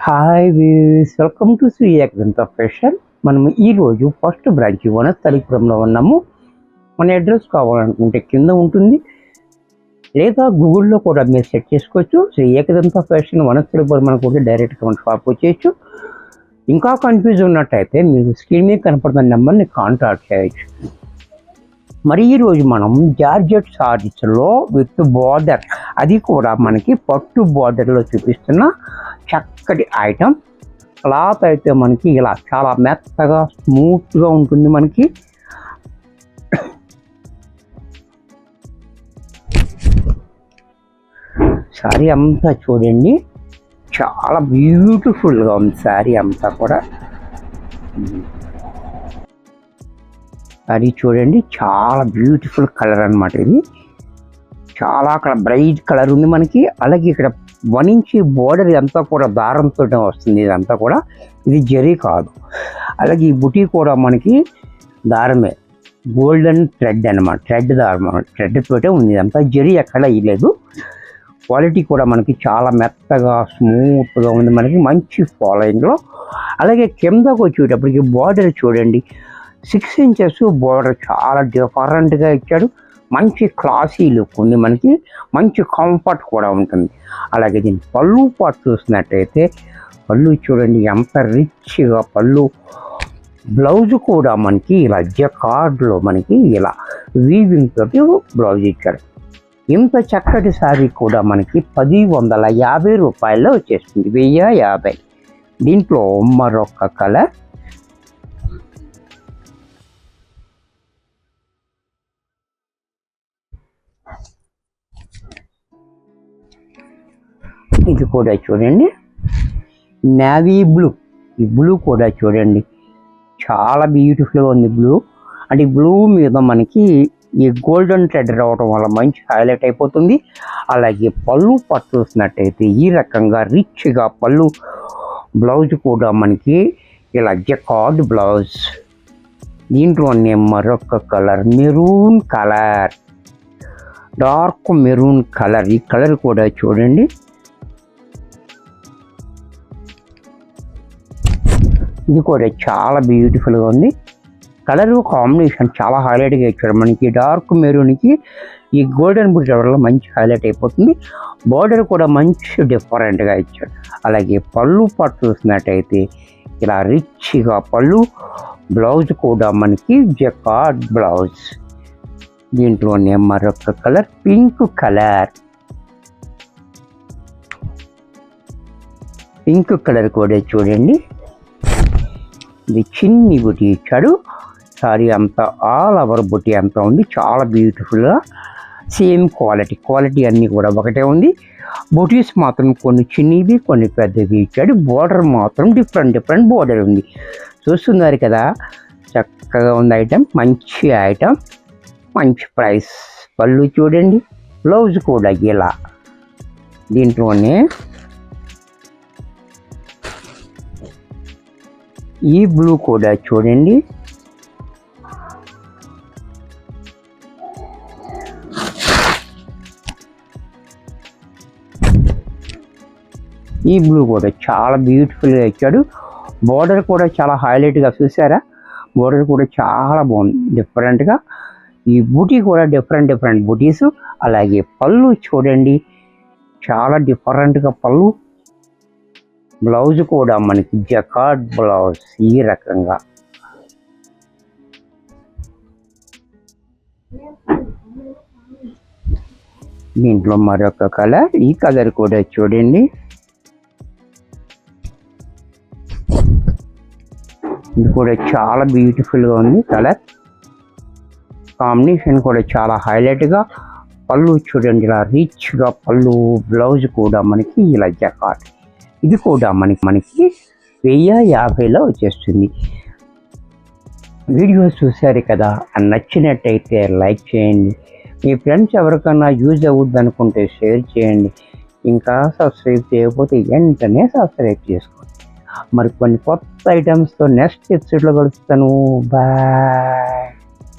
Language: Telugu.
Hi views, welcome to Shri Ekadanta fashion. మనము ఈరోజు ఫస్ట్ బ్రాంచ్ వనస్థలిపురంలో ఉన్నాము. మన అడ్రస్ కావాలనుకుంటే కింద ఉంటుంది, లేదా గూగుల్లో కూడా మీరు సెట్ చేసుకోవచ్చు. శ్రీ ఏకదంత ఫ్యాషన్ వనస్థలిపురం అనుకుంటే డైరెక్ట్గా మన షాప్ వచ్చేయచ్చు. ఇంకా కన్ఫ్యూజ్ ఉన్నట్టయితే మీరు స్క్రీన్ మీద కనపడుతున్న నెంబర్ని కాంటాక్ట్ చేయొచ్చు. మరి ఈరోజు మనం జార్జెట్ సారీస్లో విత్ బార్డర్, అది కూడా మనకి పట్టు బార్డర్లో చూపిస్తున్న చక్కటి ఐటమ్. క్లాత్ అయితే మనకి ఇలా చాలా మెత్తగా స్మూత్గా ఉంటుంది. మనకి శారీ అంతా చూడండి, చాలా బ్యూటిఫుల్గా ఉంది శారీ అంతా కూడా. అది చూడండి, చాలా బ్యూటిఫుల్ కలర్ అనమాట. ఇది చాలా అక్కడ బ్రైట్ కలర్ ఉంది మనకి. అలాగే ఇక్కడ 1 ఇంచ్ బోర్డర్ అంతా కూడా దారంతో వస్తుంది. ఇదంతా కూడా ఇది జరీ కాదు. అలాగే ఈ బుటీ కూడా మనకి దారమే, గోల్డెన్ థ్రెడ్ అనమాట. థ్రెడ్ దారం, థ్రెడ్ తోటే ఉంది. ఇదంతా జరీ ఎక్కడ ఇవ్వలేదు. క్వాలిటీ కూడా మనకి చాలా మెత్తగా స్మూత్గా ఉంది మనకి, మంచి ఫాలోయింగ్లో. అలాగే కిందకు వచ్చేటప్పటికి బార్డర్ చూడండి, 6 ఇంచెస్ బోర్డర్ చాలా డిఫరెంట్గా ఇచ్చాడు. మంచి క్లాసీ లుక్ ఉంది మనకి, మంచి కంఫర్ట్ కూడా ఉంటుంది. అలాగే దీని పళ్ళు పాటు చూసినట్టయితే పళ్ళు చూడండి ఎంత రిచ్గా పళ్ళు. బ్లౌజ్ కూడా మనకి ఇలా జకార్డ్లో మనకి ఇలా వీవింగ్ తోటి బ్లౌజ్ ఇచ్చాడు. ఇంత చక్కటి శారీ కూడా మనకి 1,150 రూపాయల్లో వచ్చేస్తుంది, 1,050. దీంట్లో మరొక కలర్, ఇది కూడా చూడండి నేవీ బ్లూ. ఈ బ్లూ కూడా చూడండి చాలా బ్యూటిఫుల్గా ఉంది బ్లూ. అంటే బ్లూ మీద మనకి ఈ గోల్డెన్ థ్రెడ్ రావడం వల్ల మంచి హైలైట్ అయిపోతుంది. అలాగే పళ్ళు పట్టు చూసినట్టయితే ఈ రకంగా రిచ్గా పళ్ళు. బ్లౌజ్ కూడా మనకి ఇలా జకార్డ్ బ్లౌజ్. దీంట్లోనే మరొక colour, maroon colour, dark maroon colour. ఈ కలర్ కూడా చూడండి ఇది కూడా చాలా బ్యూటిఫుల్గా ఉంది. కలర్ కాంబినేషన్ చాలా హైలైట్గా ఇచ్చాడు మనకి. డార్క్ మెరూన్కి ఈ గోల్డెన్ బుట్ట వల్ల మంచి హైలైట్ అయిపోతుంది. బార్డర్ కూడా మంచి డిఫరెంట్గా ఇచ్చాడు. అలాగే పళ్ళు పట్టు చూసినట్టయితే ఇలా రిచ్గా పళ్ళు. బ్లౌజ్ కూడా మనకి జకార్డ్ బ్లౌజ్. దీంట్లోనే మరొక colour, pink colour. Pink colour కూడా చూడండి, ఇది చిన్ని బుటీ ఇచ్చాడు. సారీ అంతా ఆల్ ఓవర్ బుటీ అంతా ఉంది, చాలా బ్యూటిఫుల్గా. సేమ్ క్వాలిటీ అన్నీ కూడా ఒకటే ఉంది. బుటీస్ మాత్రం కొన్ని చిన్నవి కొన్ని పెద్దవి ఇచ్చాడు. బోర్డర్ మాత్రం డిఫరెంట్ బోర్డర్ ఉంది. చూస్తున్నారు కదా, చక్కగా ఉంది ఐటమ్, మంచి ఐటమ్, మంచి ప్రైస్. పళ్ళు చూడండి, బ్లౌజ్ కూడా ఇలా. దీంట్లోనే ఈ బ్లూ కూడా చూడండి, ఈ బ్లూ కూడా చాలా బ్యూటిఫుల్గా ఇచ్చాడు. బోర్డర్ కూడా చాలా హైలైట్గా, చూసారా బోర్డర్ కూడా చాలా బాగుంది డిఫరెంట్గా. ఈ బూటీ కూడా డిఫరెంట్ బూటీస్. అలాగే పళ్ళు చూడండి చాలా డిఫరెంట్గా పళ్ళు. బ్లౌజ్ కూడా మనకి జకార్డ్ బ్లౌజ్ ఈ రకంగా. దీంట్లో మరొక కలర్, ఈ కలర్ కూడా చూడండి, ఇది కూడా చాలా బ్యూటిఫుల్గా ఉంది. కలర్ కాంబినేషన్ కూడా చాలా హైలైట్గా. పళ్ళు చూడండి ఇలా రిచ్గా పళ్ళు. బ్లౌజ్ కూడా మనకి ఇలా జకార్డ్. ఇది కూడా మనకి 1,050లో వచ్చేస్తుంది. వీడియోస్ చూసారు కదా, నచ్చినట్టయితే లైక్ చేయండి. మీ ఫ్రెండ్స్ ఎవరికన్నా యూజ్ అవుద్ది అనుకుంటే షేర్ చేయండి. ఇంకా సబ్స్క్రైబ్ చేయకపోతే వెంటనే సబ్స్క్రైబ్ చేసుకోండి. మరి కొన్ని కొత్త ఐటమ్స్తో నెక్స్ట్ ఎపిసోడ్లో కలుస్తాను. బాయ్.